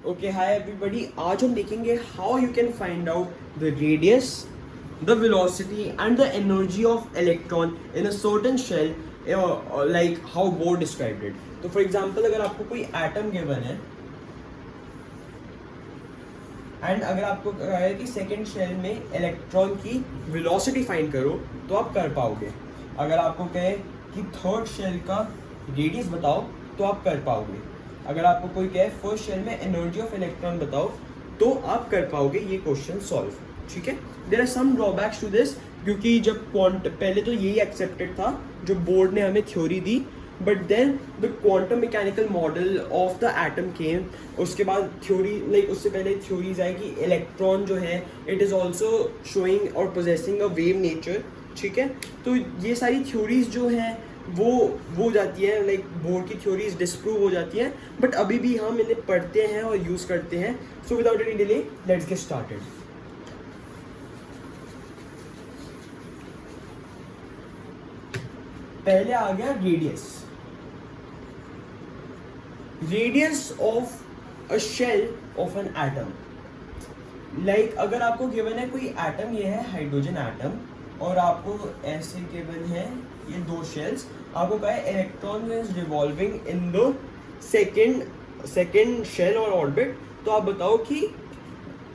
Okay hi everybody, आज हम देखेंगे how you can find out the radius, the velocity and the energy of electron in a certain shell, like how Bohr described it. तो for example अगर आपको कोई atom given है and अगर आपको कहा है कि सेकेंड शेल में इलेक्ट्रॉन की वेलोसिटी फाइंड करो तो आप कर पाओगे. अगर आपको कहे कि थर्ड शेल का रेडियस बताओ तो आप कर पाओगे. अगर आपको कोई कहे फर्स्ट शेल में एनर्जी ऑफ इलेक्ट्रॉन बताओ तो आप कर पाओगे ये क्वेश्चन सॉल्व. ठीक है, there are some drawbacks to this, क्योंकि जब पहले तो यही एक्सेप्टेड था जो बोर्ड ने हमें थ्योरी दी, but then the quantum mechanical model of the atom came. उसके बाद थ्योरी लाइक उससे पहले थ्योरीज आई कि इलेक्ट्रॉन जो है इट इज़ ऑल्सो शोइंग और पोजेसिंग अ वेव नेचर. ठीक है, तो ये सारी थ्योरीज जो हैं वो हो जाती है, लाइक बोर्ड की थ्योरीज डिस्प्रूव हो जाती हैं, बट अभी भी हम इन्हें पढ़ते हैं और यूज़ करते हैं. So without any delay let's get started. पहले आ गया radius of a shell of an atom. Like अगर आपको गिवन है कोई एटम, ये है हाइड्रोजन एटम, और आपको ऐसे गिवन है ये दो शेल्स. आपको कहा है electron is revolving in the second shell और ऑर्बिट. तो आप बताओ कि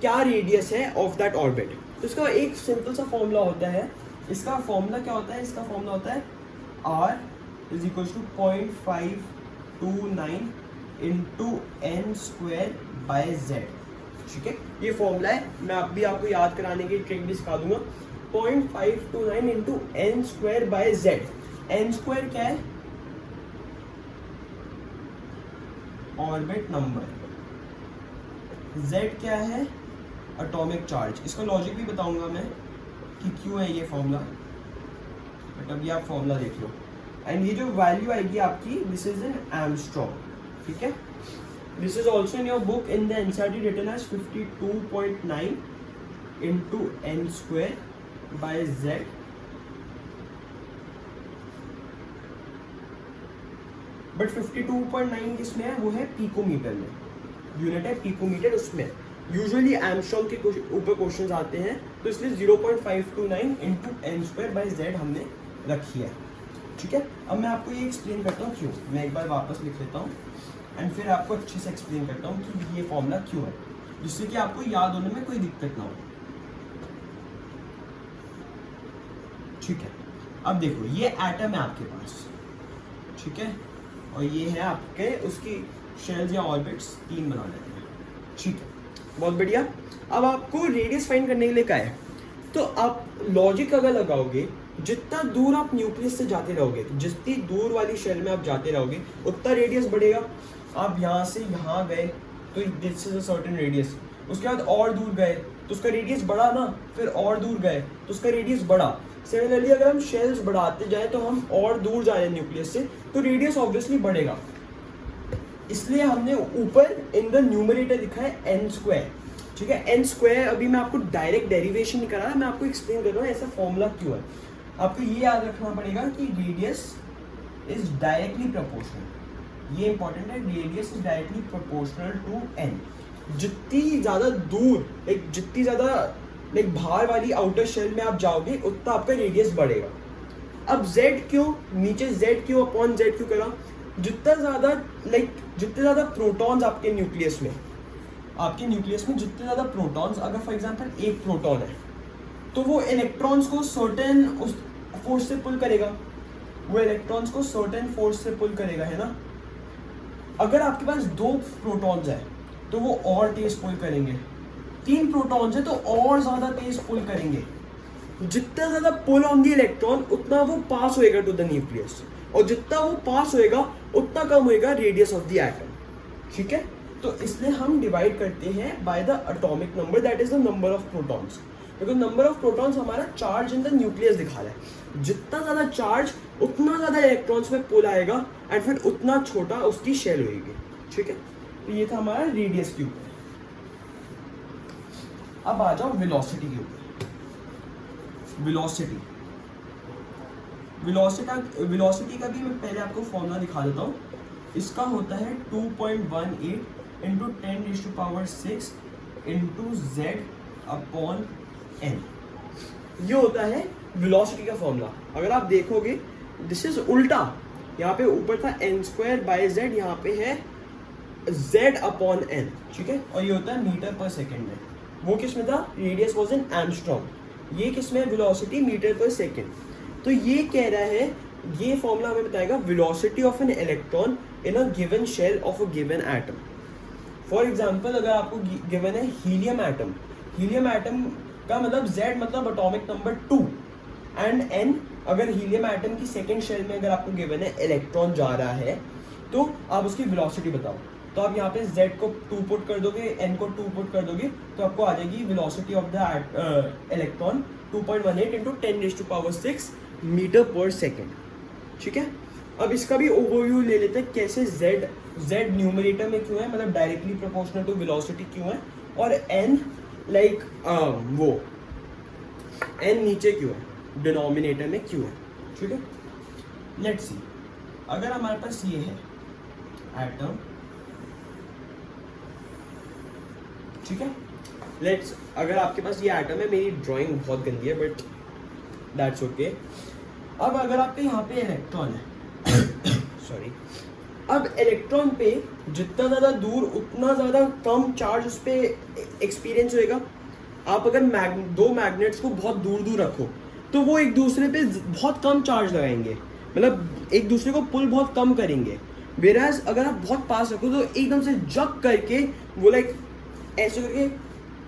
क्या रेडियस है ऑफ दैट ऑर्बिट. तो इसका एक सिंपल सा फॉर्मूला होता है. इसका फॉर्मूला क्या होता है? इसका फॉर्मूला होता है R is equal to 0.529 into n square by z. ठीक है, ये फॉर्मूला है. मैं आप भी आपको याद कराने की ट्रिक भी सिखा दूंगा. 0.529 into n square by z. N square क्या है? Orbit number. जेड क्या है? Atomic charge. इसका लॉजिक भी बताऊंगा मैं कि क्यों है ये फॉर्मूला, बट अभी आप फॉर्मूला देख लो. एंड ये जो वैल्यू आएगी आपकी, दिस इज इन एंगस्ट्रॉम. ठीक है, this is also in your book in the NCERT written as 52.9 into n square by z. But 52.9 किसमें है? वो है पिकोमीटर में. यूनिट है पिकोमीटर, उसमें यूजुअली एंगस्ट्रॉम के ऊपर क्वेश्चंस आते हैं, तो इसलिए 0.529 into n square by z हमने रखी है. ठीक है, अब मैं आपको ये एक्सप्लेन करता हूँ क्यों. मैं एक बार वापस लिख लेता हूँ एंड फिर आपको अच्छे से एक्सप्लेन करता हूँ कि ये फॉर्मूला क्यों है, जिससे कि आपको याद होने में कोई दिक्कत ना हो. ठीक है, अब देखो ये एटम है आपके पास. ठीक है, और ये है आपके उसकी शेल्स या ऑर्बिट्स 3 बना लेते हैं. ठीक है, बहुत बढ़िया. अब आपको रेडियस फाइंड करने के लिए क्या है, तो आप लॉजिक अगर लगाओगे, जितना दूर आप न्यूक्लियस से जाते रहोगे, जितनी दूर वाली शेल में आप जाते रहोगे उतना रेडियस बढ़ेगा. आप यहाँ से यहाँ गए तो this is a certain radius. उसके बाद और दूर गए तो उसका रेडियस बढ़ा ना, फिर और दूर गए तो उसका रेडियस बढ़ा. सिमिलरली अगर हम शेल्स बढ़ाते जाए तो हम और दूर जा रहे हैं न्यूक्लियस से, तो रेडियस ऑब्वियसली बढ़ेगा. इसलिए हमने ऊपर इन द न्यूमरेटर लिखा है एन स्क्वायर. ठीक है, एन स्क्वायर. अभी मैं आपको डायरेक्ट डेरिवेशन नहीं कर रहा, मैं आपको एक्सप्लेन कर रहा हूँ ऐसा फॉर्मूला क्यों है. आपको ये याद रखना पड़ेगा कि रेडियस इज डायरेक्टली प्रोपोर्शनल. ये इंपॉर्टेंट है, radius is directly proportional to n. जितनी ज़्यादा दूर, जितनी ज़्यादा बाहर वाली आउटर शेल में आप जाओगे उतना आपका रेडियस बढ़ेगा. अब z क्यों, नीचे z क्यों अपॉन z क्यों करा? जितने ज़्यादा प्रोटॉन्स आपके न्यूक्लियस में जितने ज़्यादा प्रोटॉन्स, अगर फॉर एग्जांपल एक प्रोटॉन है तो वो इलेक्ट्रॉन्स को सर्टेन उस फोर्स से पुल करेगा. है ना. अगर आपके पास 2 प्रोटॉन्स है तो वो और तेज पुल करेंगे. 3 प्रोटॉन्स है तो और ज़्यादा तेज पुल करेंगे. जितना ज़्यादा पुल ऑन दी इलेक्ट्रॉन उतना वो पास होएगा टू द न्यूक्लियस, और जितना वो पास होएगा उतना कम होएगा रेडियस ऑफ द एटम. ठीक है, तो इसलिए हम डिवाइड करते हैं by the atomic number, that is the number of protons. Because number of protons हमारा चार्ज इन द न्यूक्लियस दिखा रहा है. जितना ज़्यादा चार्ज उतना ज़्यादा इलेक्ट्रॉन्स में पुल आएगा एंड फिर उतना छोटा उसकी शेल होएगी. ठीक है, तो ये था हमारा रेडियस के ऊपर. अब आ जाओ वेलोसिटी के ऊपर. वेलोसिटी का भी मैं पहले आपको फॉर्मूला दिखा देता हूँ. इसका होता है 2.18 into 10⁻6 into z upon n। ये होता है वेलोसिटी का फॉर्मूला। अगर आप देखोगे दिस इज उल्टा, यहाँ पे ऊपर था n²/z, यहाँ पे है z अपॉन n, ठीक है। और ये होता है मीटर पर सेकेंड में। वो किस में था? Radius was in angstrom. ये किस में? Velocity metre per second. तो ये कह रहा है, ये फॉर्मूला हमें बताएगा velocity of an electron in a given shell of a given atom. For example अगर आपको गिवन है हीलियम एटम, हीलियम एटम का मतलब Z मतलब एटॉमिक नंबर 2 एंड N, अगर हीलियम एटम की सेकेंड शेल में अगर आपको गिवन है इलेक्ट्रॉन जा रहा है तो आप उसकी वेलोसिटी बताओ। तो आप यहाँ पे Z को 2 पुट कर दोगे, N को 2 पुट कर दोगे, तो आपको आ जाएगी velocity of the electron 2.18 into 10⁻6 metre per second, ठीक है। अब इसका भी ओवरव्यू ले लेते हैं, कैसे Z न्यूमरेटर में क्यों है, मतलब डायरेक्टली प्रोपोर्शनल टू वेलोसिटी क्यों है, और N लाइक वो N नीचे क्यों है, डिनोमिनेटर में क्यों है, ठीक है। लेट्स सी, अगर हमारे पास ये है एटम, ठीक है, लेट्स, अगर आपके पास ये एटम है, मेरी ड्राइंग बहुत गंदी है बट दैट्स ओके। अब अगर आपके यहाँ पे इलेक्ट्रॉन है सॉरी, अब इलेक्ट्रॉन पे जितना ज़्यादा दूर उतना ज़्यादा कम चार्ज उस पर एक्सपीरियंस होएगा। आप अगर दो मैग्नेट्स को बहुत दूर दूर रखो तो वो एक दूसरे पे बहुत कम चार्ज लगाएंगे, मतलब एक दूसरे को पुल बहुत कम करेंगे। वेराज अगर आप बहुत पास रखो तो एकदम से जग करके वो लाइक ऐसे करके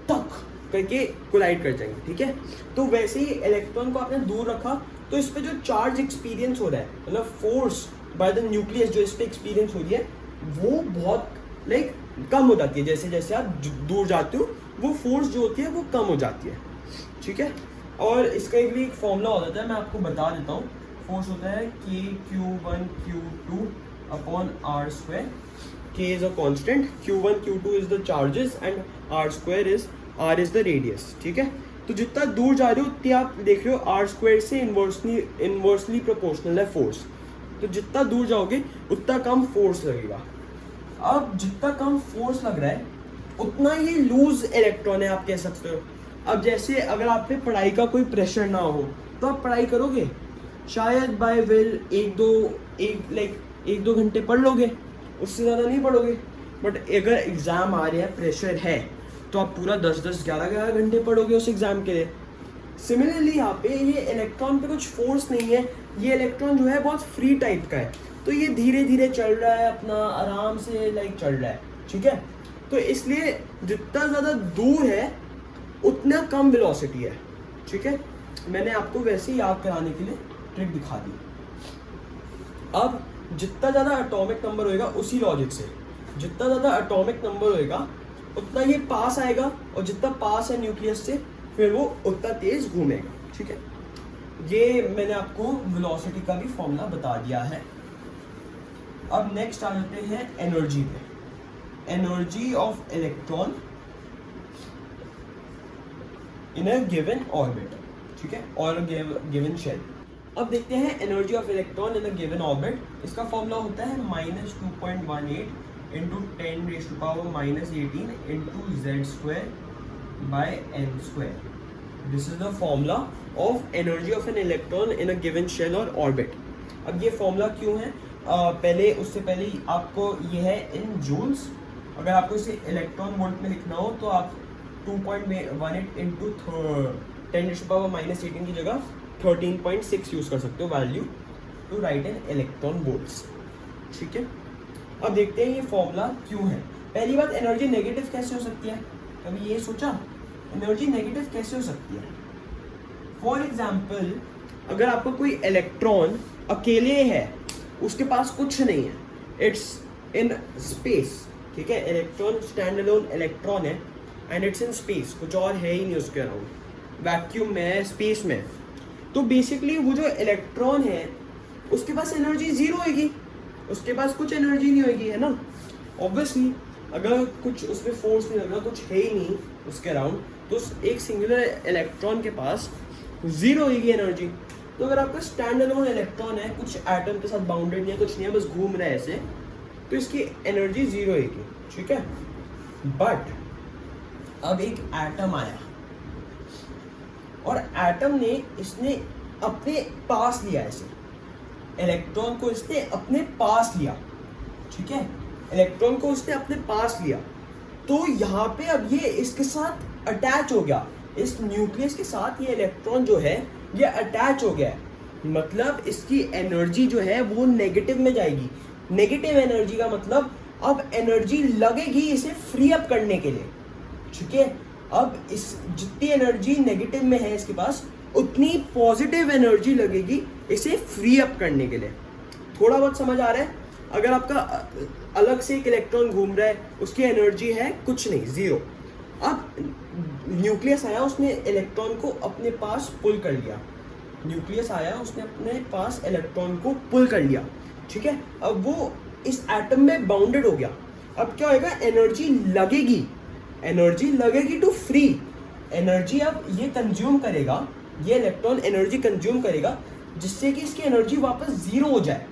टक करके कोलाइड कर जाएंगे, ठीक है। तो वैसे ही इलेक्ट्रॉन को आपने दूर रखा तो इस पे जो चार्ज एक्सपीरियंस हो रहा है, मतलब फोर्स बाय द न्यूक्लियस जो इस पे एक्सपीरियंस हो रही है, वो बहुत लाइक कम हो जाती है। जैसे जैसे आप दूर जाते हो वो फोर्स जो होती है वो कम हो जाती है, ठीक है। और इसका एक भी एक फॉर्मूला हो जाता है, मैं आपको बता देता हूँ। फोर्स होता है Q1 Q2 upon r²। K is a constant, Q1 Q2 is the charges and R is the radius, ठीक है। तो जितना दूर जा रहे हो उतनी आप देख रहे हो R² से इनवर्सली प्रोपोर्शनल है फोर्स। तो जितना दूर जाओगे उतना कम फोर्स लगेगा। अब जितना कम फोर्स लग रहा है उतना ये लूज इलेक्ट्रॉन है, आप कह सकते हो। अब जैसे अगर आप पे पढ़ाई का कोई प्रेशर ना हो तो आप पढ़ाई करोगे, शायद बाय विल एक दो घंटे पढ़ लोगे, उससे ज़्यादा नहीं पढ़ोगे। बट अगर एग्ज़ाम आ रहे हैं, प्रेशर है, तो आप पूरा 10-10, 11-11 घंटे पढ़ोगे उस एग्ज़ाम के लिए। सिमिलरली यहाँ पे ये इलेक्ट्रॉन पे कुछ फोर्स नहीं है, ये इलेक्ट्रॉन जो है बहुत फ्री टाइप का है, तो ये धीरे धीरे चल रहा है, अपना आराम से लाइक चल रहा है, ठीक है। तो इसलिए जितना ज़्यादा दूर है उतना कम वेलोसिटी है, ठीक है। मैंने आपको वैसे ही याद कराने के लिए ट्रिक दिखा दी। अब जितना ज़्यादा एटॉमिक नंबर होएगा, उसी लॉजिक से जितना ज़्यादा एटॉमिक नंबर होएगा उतना ये पास आएगा, और जितना पास है न्यूक्लियस से फिर वो उतना तेज घूमेगा, ठीक है। ये मैंने आपको वेलोसिटी का भी फॉर्मूला बता दिया है। अब नेक्स्ट आ जाते हैं एनर्जी पे। Energy of electron in a given orbit, ठीक है, और गिवन शेल। अब देखते हैं energy of electron in a given orbit. इसका फॉर्मूला होता है -2.18 into 10⁻⁻18 into z² by n²। This is the formula of energy of an electron in a given shell और ऑर्बिट। अब ये फॉर्मूला क्यों है, उससे पहले आपको ये है इन जूल्स। अगर आपको इसे इलेक्ट्रॉन वोल्ट में लिखना हो तो आप 2.18 इंटू 10⁻⁻18 की जगह 13.6 यूज़ कर सकते हो value to write in electron volts, ठीक है। अब देखते हैं ये फॉर्मूला क्यों है। पहली बात, एनर्जी नेगेटिव कैसे हो सकती है? कभी ये सोचा एनर्जी नेगेटिव कैसे हो सकती है? फॉर एग्जाम्पल, अगर आपको कोई इलेक्ट्रॉन अकेले है, उसके पास कुछ नहीं है, इट्स इन स्पेस, ठीक है, इलेक्ट्रॉन स्टैंड अलोन इलेक्ट्रॉन है एंड इट्स इन स्पेस, कुछ और है ही नहीं उसके अराउंड, वैक्यूम में है, स्पेस में। तो बेसिकली वो जो इलेक्ट्रॉन है उसके पास एनर्जी जीरो होगी, उसके पास कुछ एनर्जी नहीं होगी, है ना। ऑब्वियसली अगर कुछ उसमें फोर्स नहीं लग रहा, कुछ है ही नहीं उसके अराउंड, तो एक सिंगुलर इलेक्ट्रॉन के पास जीरो होगी एनर्जी। तो अगर आपका स्टैंड अलोन इलेक्ट्रॉन है, कुछ एटम के साथ बाउंडेड नहीं है, कुछ नहीं है, बस घूम रहा है ऐसे, तो इसकी एनर्जी जीरो होगी, ठीक है। बट अब एक एटम आया और एटम ने इसने अपने पास लिया, ऐसे इलेक्ट्रॉन को इसने अपने पास लिया, ठीक है, इलेक्ट्रॉन को इसने अपने पास लिया। तो यहाँ पे अब ये इसके साथ अटैच हो गया, इस न्यूक्लियस के साथ ये इलेक्ट्रॉन जो है ये अटैच हो गया है, मतलब इसकी एनर्जी जो है वो नेगेटिव में जाएगी। नेगेटिव एनर्जी का मतलब अब एनर्जी लगेगी इसे फ्री अप करने के लिए, ठीक है। अब इस जितनी एनर्जी नेगेटिव में है इसके पास, उतनी पॉजिटिव एनर्जी लगेगी इसे फ्री अप करने के लिए। थोड़ा बहुत समझ आ रहा है? अगर आपका अलग से एक इलेक्ट्रॉन घूम रहा है, उसकी एनर्जी है कुछ नहीं, जीरो। अब न्यूक्लियस आया, उसने इलेक्ट्रॉन को अपने पास पुल कर लिया, न्यूक्लियस आया उसने अपने पास इलेक्ट्रॉन को पुल कर लिया, ठीक है। अब वो इस एटम में बाउंडेड हो गया। अब क्या होएगा, एनर्जी लगेगी टू फ्री। एनर्जी अब ये कंज्यूम करेगा, ये इलेक्ट्रॉन एनर्जी कंज्यूम करेगा, जिससे कि इसकी एनर्जी वापस जीरो हो जाए।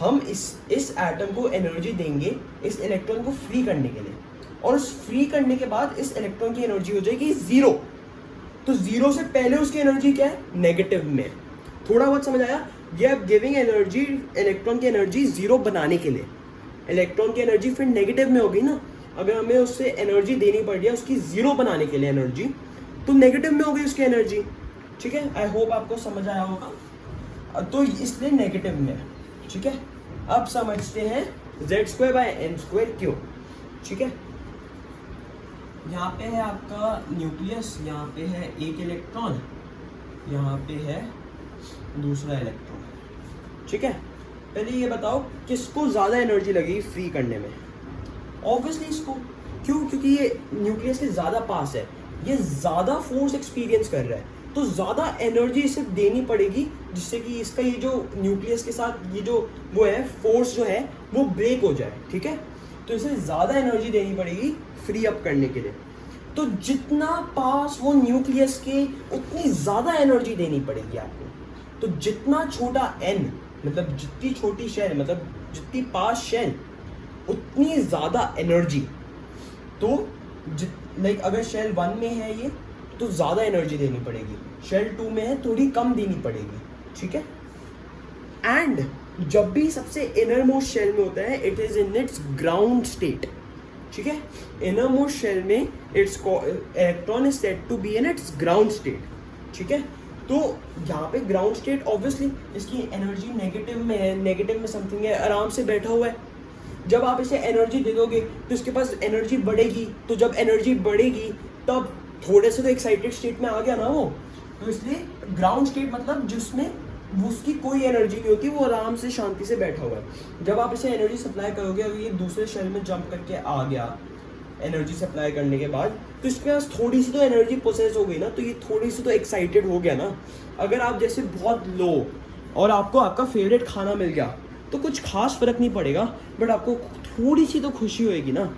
हम इस एटम को एनर्जी देंगे इस इलेक्ट्रॉन को फ्री करने के लिए, और उस फ्री करने के बाद इस इलेक्ट्रॉन की एनर्जी हो जाएगी जीरो। तो जीरो से पहले उसकी एनर्जी क्या है, नेगेटिव में। थोड़ा बहुत समझ आया? ये अब गिविंग एनर्जी, इलेक्ट्रॉन की एनर्जी जीरो बनाने के लिए। इलेक्ट्रॉन की एनर्जी फिर नेगेटिव में होगी ना, अगर हमें उससे एनर्जी देनी पड़ रही है उसकी जीरो बनाने के लिए एनर्जी, तो नेगेटिव में होगी उसकी एनर्जी, ठीक है। आई होप आपको समझ आया होगा। तो इसलिए नेगेटिव में, ठीक है। अब समझते हैं Z²/n² क्यों, ठीक है। यहाँ पे है आपका न्यूक्लियस, यहाँ पे है एक इलेक्ट्रॉन, यहाँ पे है दूसरा इलेक्ट्रॉन, ठीक है। पहले ये बताओ किसको ज़्यादा एनर्जी लगेगी फ्री करने में? ऑब्वियसली इसको। क्यों? क्योंकि ये न्यूक्लियस के ज़्यादा पास है, ये ज़्यादा फोर्स एक्सपीरियंस कर रहा है, तो ज़्यादा एनर्जी इसे देनी पड़ेगी, जिससे कि इसका ये जो न्यूक्लियस के साथ ये जो वो है फोर्स जो है वो ब्रेक हो जाए, ठीक है। तो इसे ज़्यादा एनर्जी देनी पड़ेगी फ्री अप करने के लिए। तो जितना पास वो न्यूक्लियस के, उतनी ज़्यादा एनर्जी देनी पड़ेगी आपको। तो जितना छोटा n, मतलब जितनी छोटी शेल, मतलब जितनी पास शेल, उतनी ज़्यादा एनर्जी। तो लाइक अगर शेल 1 में है ये, तो ज़्यादा एनर्जी देनी पड़ेगी, शेल 2 में है थोड़ी कम देनी पड़ेगी, ठीक है। एंड जब भी सबसे इनर मोस्ट शेल में होता है, it is in its ground state, ठीक है। इनर मोस्ट शेल में its electron is said to be in its ground state, ठीक है। तो यहाँ पे ग्राउंड स्टेट ऑब्वियसली इसकी एनर्जी नेगेटिव में है, नेगेटिव में समथिंग है, आराम से बैठा हुआ है। जब आप इसे एनर्जी दे दोगे तो इसके पास एनर्जी बढ़ेगी, तो जब एनर्जी बढ़ेगी तब थोड़े से तो एक्साइटेड स्टेट में आ गया ना वो। तो इसलिए ग्राउंड स्टेट मतलब जिसमें उसकी कोई एनर्जी नहीं होती, वो आराम से शांति से बैठा हुआ है। जब आप इसे एनर्जी सप्लाई करोगे, अगर ये दूसरे शेल में जंप करके आ गया एनर्जी सप्लाई करने के बाद, तो इसके पास थोड़ी सी तो एनर्जी प्रोसेस हो गई ना, तो ये थोड़ी सी तो एक्साइटेड हो गया ना। अगर आप जैसे बहुत लो और आपको आपका फेवरेट खाना मिल गया, तो कुछ खास फर्क नहीं पड़ेगा, बट आपको थोड़ी सी तो खुशी होएगी ना।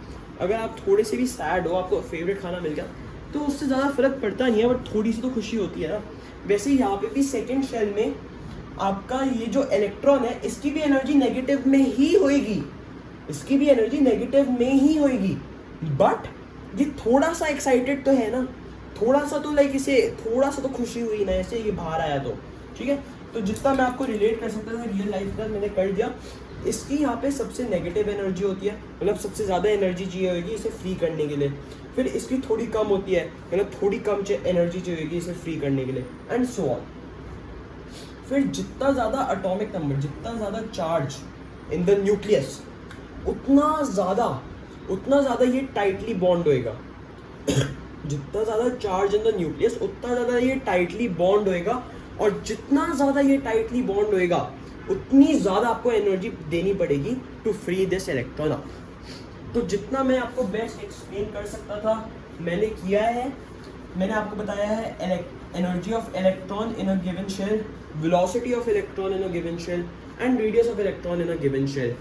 अगर आप थोड़े से भी सैड हो, आपको फेवरेट खाना मिल गया, तो उससे ज़्यादा फर्क पड़ता नहीं है, बट थोड़ी सी तो खुशी होती है ना। वैसे ही यहाँ पे भी सेकेंड शेल में आपका ये जो इलेक्ट्रॉन है, इसकी भी एनर्जी नेगेटिव में ही होएगी, इसकी भी एनर्जी नेगेटिव में ही होएगी, बट ये थोड़ा सा एक्साइटेड तो है ना, थोड़ा सा तो लाइक इसे थोड़ा सा तो खुशी हुई ना, ऐसे ये बाहर आया तो, ठीक है। तो जितना मैं आपको रिलेट कर सकता था रियल लाइफ का मैंने कर दिया। इसकी यहाँ पे सबसे नेगेटिव एनर्जी होती है, मतलब सबसे ज़्यादा एनर्जी चाहिए होगी इसे फ्री करने के लिए। फिर इसकी थोड़ी कम होती है, मतलब थोड़ी कम एनर्जी चाहिए होगी इसे फ्री करने के लिए, एंड सो ऑन। फिर जितना ज़्यादा एटॉमिक नंबर, जितना ज़्यादा चार्ज इन द न्यूक्लियस, उतना ज़्यादा ये टाइटली बॉन्ड होएगा। जितना ज़्यादा चार्ज इन द न्यूक्लियस, उतना ज़्यादा ये टाइटली बॉन्ड होएगा, और जितना ज़्यादा ये टाइटली बॉन्ड होएगा, उतनी ज़्यादा आपको एनर्जी देनी पड़ेगी to free this electron up. तो जितना मैं आपको बेस्ट एक्सप्लेन कर सकता था मैंने किया है। मैंने आपको बताया है energy of electron in a given shell, velocity of electron in a given shell, and radius of electron in a given shell.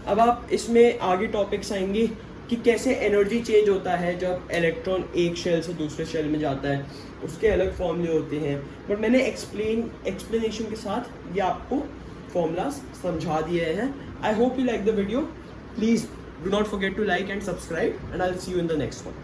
अब आप इसमें आगे टॉपिक्स आएंगे कि कैसे एनर्जी चेंज होता है जब इलेक्ट्रॉन एक शेल से दूसरे शेल में जाता है, उसके अलग फॉर्मूले होते हैं, बट मैंने एक्सप्लेनेशन के साथ ये आपको फॉर्मूलाज समझा दिए हैं। I hope you like the video. Please Do not forget to like and subscribe, and I'll see you in the next one.